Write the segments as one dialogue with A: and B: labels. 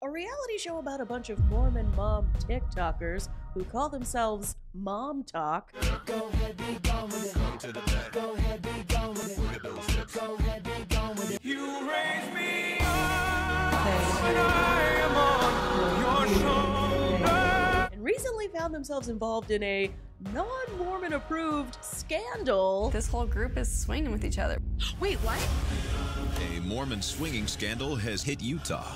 A: A reality show about a bunch of Mormon mom TikTokers who call themselves Mom-Tok.
B: Go ahead, be gone with it. Go to the back. Go ahead, be gone with it. Look at those hips. Go ahead, be gone with it. You raise me up when I am on your shoulder.
A: And recently found themselves involved in a non-Mormon approved scandal.
C: This whole group is swinging with each other.
A: Wait, what?
D: A Mormon swinging scandal has hit Utah.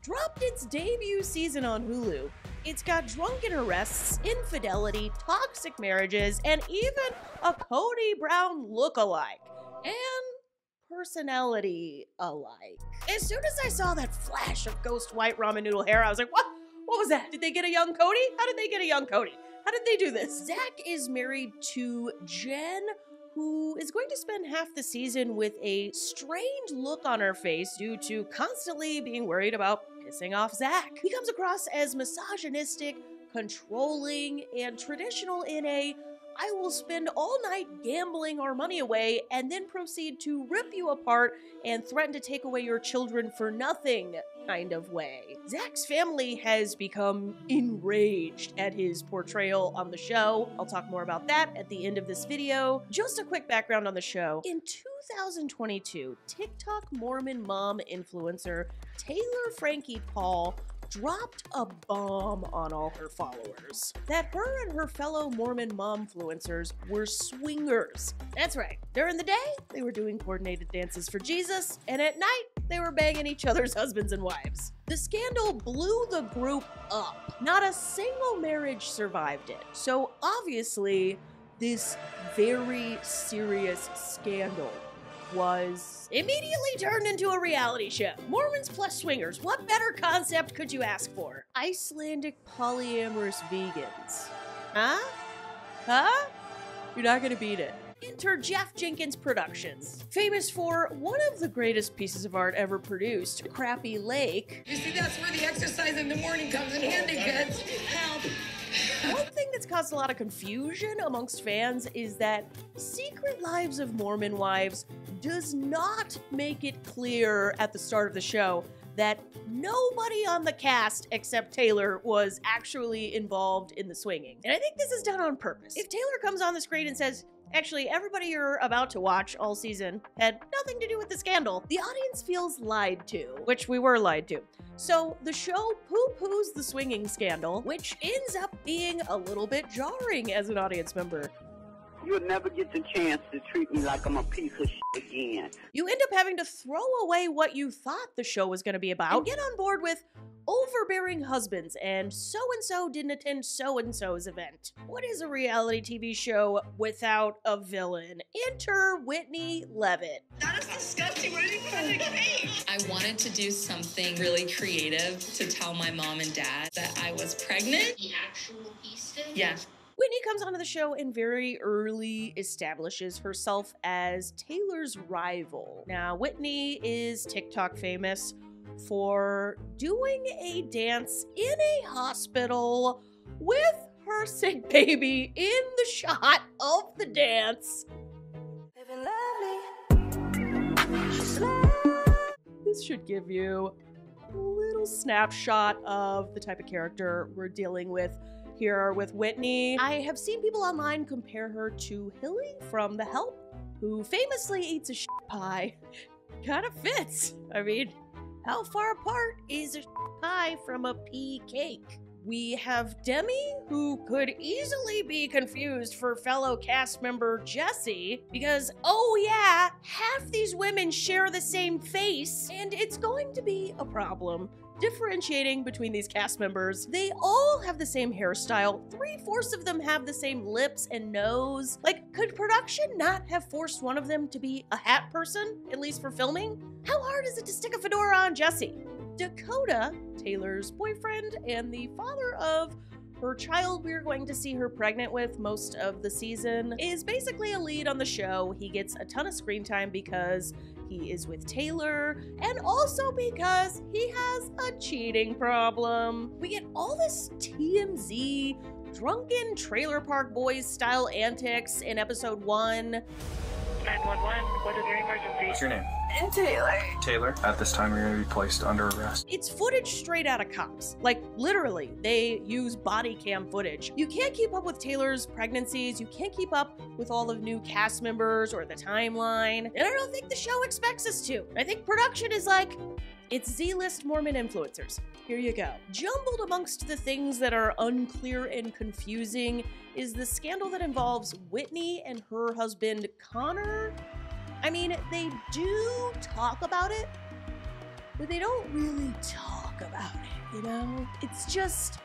A: Dropped its debut season on HULU. It's got drunken arrests, infidelity, toxic marriages, and even a Cody Brown look-alike. And personality alike. As soon as I saw that flash of ghost white ramen noodle hair, I was like, what? What was that? Did they get a young Cody? How did they get a young Cody? How did they do this? Zach is married to Jen, who is going to spend half the season with a strange look on her face due to constantly being worried about pissing off Zach. He comes across as misogynistic, controlling, and traditional in a I will spend all night gambling our money away and then proceed to rip you apart and threaten to take away your children for nothing kind of way. Zach's family has become enraged at his portrayal on the show. I'll talk more about that at the end of this video. Just a quick background on the show. In 2022, TikTok Mormon mom influencer Taylor Frankie Paul dropped a bomb on all her followers. That her and her fellow Mormon momfluencers were swingers. That's right. During the day, they were doing coordinated dances for Jesus, and at night, they were banging each other's husbands and wives. The scandal blew the group up. Not a single marriage survived it. So obviously, this very serious scandal was immediately turned into a reality show. Mormons plus swingers. What better concept could you ask for? Icelandic polyamorous vegans. Huh? Huh? You're not gonna beat it. Enter Jeff Jenkins Productions. Famous for one of the greatest pieces of art ever produced, Crappy Lake.
E: You see, that's where the exercise in the morning comes in handy, kids. Help.
A: One thing that's caused a lot of confusion amongst fans is that Secret Lives of Mormon Wives does not make it clear at the start of the show that nobody on the cast except Taylor was actually involved in the swinging. And I think this is done on purpose. If Taylor comes on the screen and says, actually, everybody you're about to watch all season had nothing to do with the scandal, the audience feels lied to, which we were lied to. So the show poo-poos the swinging scandal, which ends up being a little bit jarring as an audience member.
F: You'll never get the chance to treat me like I'm a piece of shit again.
A: You end up having to throw away what you thought the show was going to be about and get on board with overbearing husbands and so-and-so didn't attend so-and-so's event. What is a reality TV show without a villain? Enter Whitney Levitt.
E: That is disgusting. What did you put on the cake?
G: I wanted to do something really creative to tell my mom and dad that I was pregnant.
H: The actual Easton?
G: Yeah.
A: Whitney comes onto the show and very early establishes herself as Taylor's rival. Now, Whitney is TikTok famous for doing a dance in a hospital with her sick baby in the shot of the dance. This should give you a little snapshot of the type of character we're dealing with here with Whitney. I have seen people online compare her to Hilly from The Help, who famously eats a shit pie. Kind of fits. I mean, how far apart is a shit pie from a pea cake? We have Demi, who could easily be confused for fellow cast member Jessie, because, oh yeah, half these women share the same face, and it's going to be a problem differentiating between these cast members. They all have the same hairstyle. 3/4 of them have the same lips and nose. Like, could production not have forced one of them to be a hat person, at least for filming? How hard is it to stick a fedora on Jessie? Dakota, Taylor's boyfriend and the father of her child we're going to see her pregnant with most of the season, is basically a lead on the show. He gets a ton of screen time because he is with Taylor, and also because he has a cheating problem. We get all this TMZ, drunken trailer park boys style antics in episode 1.
H: 911, what is your emergency?
I: What's your name?
C: Taylor.
I: Taylor. At this time, you're going to be placed under arrest.
A: It's footage straight out of Cops. Like, literally, they use body cam footage. You can't keep up with Taylor's pregnancies. You can't keep up with all of new cast members or the timeline. And I don't think the show expects us to. I think production is like, it's Z-list Mormon influencers. Here you go. Jumbled amongst the things that are unclear and confusing is the scandal that involves Whitney and her husband, Connor. I mean, they do talk about it, but they don't really talk about it, you know? It's just,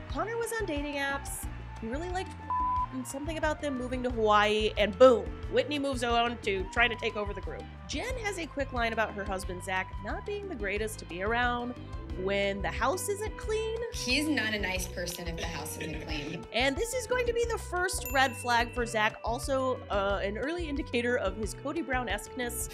A: Connor was on dating apps, he really liked and something about them moving to Hawaii, and boom, Whitney moves on to trying to take over the group. Jen has a quick line about her husband, Zach, not being the greatest to be around when the house isn't clean.
G: He's not a nice person if the house isn't clean.
A: And this is going to be the first red flag for Zach, also an early indicator of his Cody Brown-esqueness.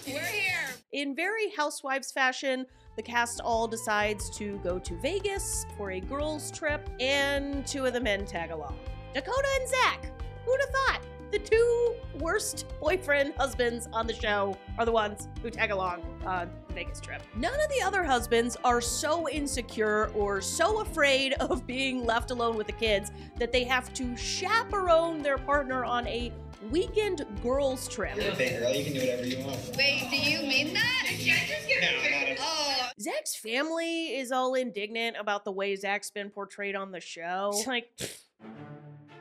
G: We're here.
A: In very housewives fashion, the cast all decides to go to Vegas for a girls' trip, and two of the men tag along. Dakota and Zach. Who'd have thought? The two worst boyfriend husbands on the show are the ones who tag along on the Vegas trip. None of the other husbands are so insecure or so afraid of being left alone with the kids that they have to chaperone their partner on a weekend girls trip.
J: You're a big girl, you can do whatever you want.
G: Wait, do you mean that? Did I just get Oh.
A: Zach's family is all indignant about the way Zach's been portrayed on the show. It's like,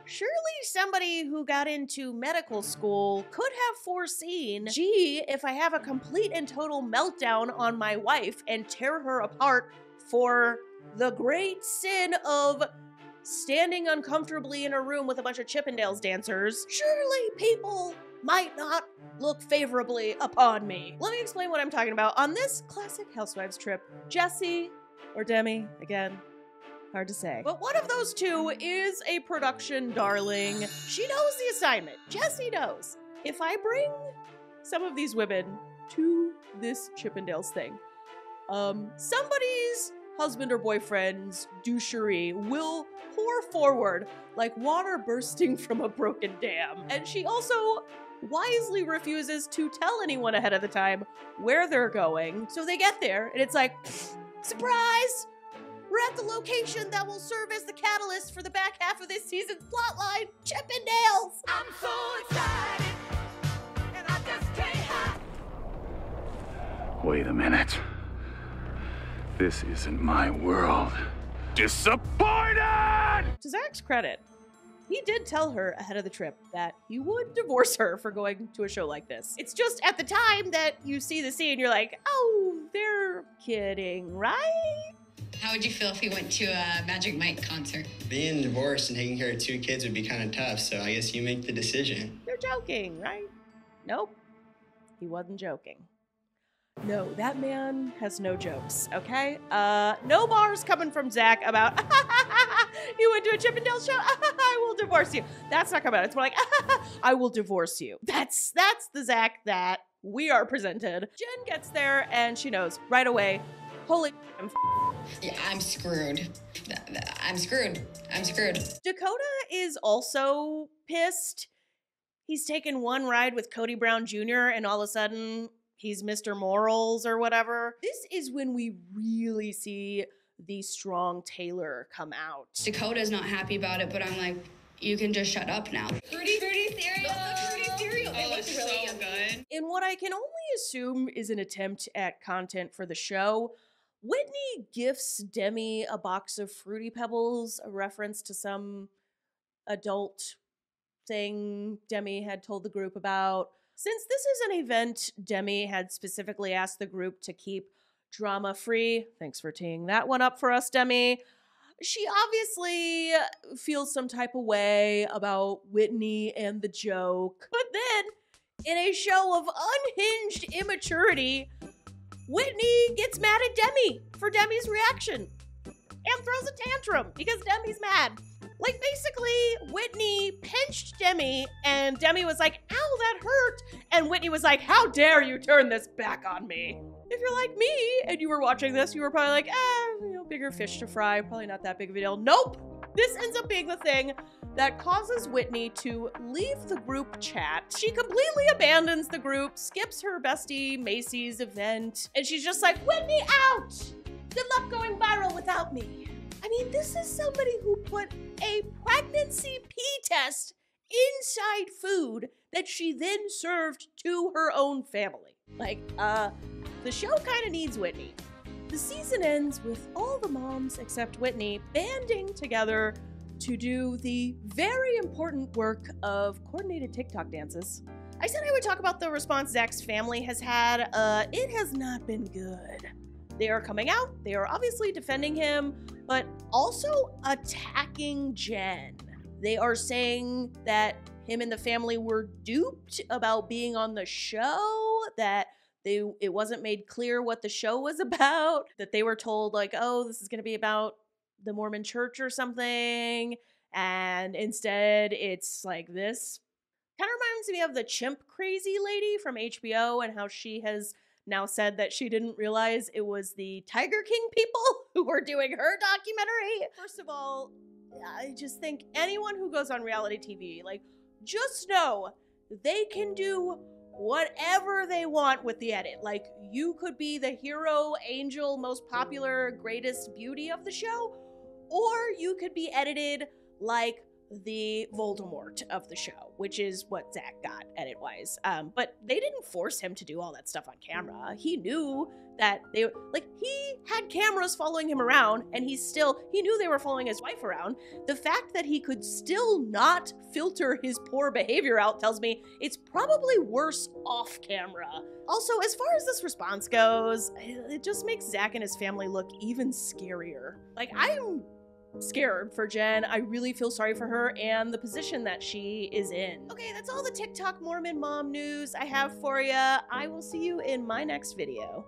A: surely somebody who got into medical school could have foreseen, gee, if I have a complete and total meltdown on my wife and tear her apart for the great sin of standing uncomfortably in a room with a bunch of Chippendales dancers, surely people might not look favorably upon me. Let me explain what I'm talking about. On this classic housewives trip, Jesse or Demi, again, hard to say, but one of those two is a production darling. She knows the assignment. Jessie knows. If I bring some of these women to this Chippendales thing, somebody's husband or boyfriend's douchery will pour forward like water bursting from a broken dam. And she also wisely refuses to tell anyone ahead of the time where they're going. So they get there and it's like, surprise! We're at the location that will serve as the catalyst for the back half of this season's plotline, Chippendales!
B: I'm so excited, and I just can't hide.
K: Wait a minute. This isn't my world. Disappointed!
A: To Zach's credit, he did tell her ahead of the trip that he would divorce her for going to a show like this. It's just at the time that you see the scene, you're like, oh, they're kidding, right?
G: How would you feel if we went to a Magic Mike concert?
J: Being divorced and taking care of two kids would be kind of tough, so I guess you make the decision.
A: You're joking, right? Nope. He wasn't joking. No, that man has no jokes, okay? No bars coming from Zach about, you went to a Chippendale show? I will divorce you. That's not coming out. It's more like, I will divorce you. That's the Zach that we are presented. Jen gets there and she knows right away, holy,
G: Yeah, I'm screwed. I'm screwed. I'm screwed.
A: Dakota is also pissed. He's taken one ride with Cody Brown Jr. and all of a sudden he's Mr. Morals or whatever. This is when we really see the strong Taylor come out.
C: Dakota's not happy about it, but I'm like, you can just shut up now.
G: Fruity cereal. Fruity cereal.
C: Oh, it's really so good.
A: In what I can only assume is an attempt at content for the show, Whitney gifts Demi a box of Fruity Pebbles, a reference to some adult thing Demi had told the group about. Since this is an event Demi had specifically asked the group to keep drama-free, thanks for teeing that one up for us, Demi, she obviously feels some type of way about Whitney and the joke. But then, in a show of unhinged immaturity, Whitney gets mad at Demi for Demi's reaction and throws a tantrum because Demi's mad. Like, basically, Whitney pinched Demi, and Demi was like, ow, that hurt. And Whitney was like, how dare you turn this back on me? If you're like me, and you were watching this, you were probably like, bigger fish to fry, probably not that big of a deal. Nope! This ends up being the thing that causes Whitney to leave the group chat. She completely abandons the group, skips her bestie Macy's event, and she's just like, Whitney out! Good luck going viral without me. I mean, this is somebody who put a pregnancy pee test inside food that she then served to her own family. Like, the show kind of needs Whitney. The season ends with all the moms except Whitney banding together to do the very important work of coordinated TikTok dances. I said I would talk about the response Zach's family has had. It has not been good. They are coming out, they are obviously defending him, but also attacking Jen. They are saying that him and the family were duped about being on the show, that it wasn't made clear what the show was about, that they were told like, oh, this is gonna be about the Mormon church or something, and instead it's like this. Kind of reminds me of the chimp crazy lady from HBO and how she has now said that she didn't realize it was the Tiger King people who were doing her documentary. First of all, I just think anyone who goes on reality TV, like, just know they can do whatever they want with the edit. Like, you could be the hero, angel, most popular, greatest beauty of the show, or you could be edited like the Voldemort of the show, which is what Zach got edit-wise. But they didn't force him to do all that stuff on camera. He knew that he had cameras following him around, and he knew they were following his wife around. The fact that he could still not filter his poor behavior out tells me it's probably worse off camera. Also, as far as this response goes, it just makes Zach and his family look even scarier. Like, I'm scared for Jen. I really feel sorry for her and the position that she is in. Okay, that's all the TikTok Mormon mom news I have for you. I will see you in my next video.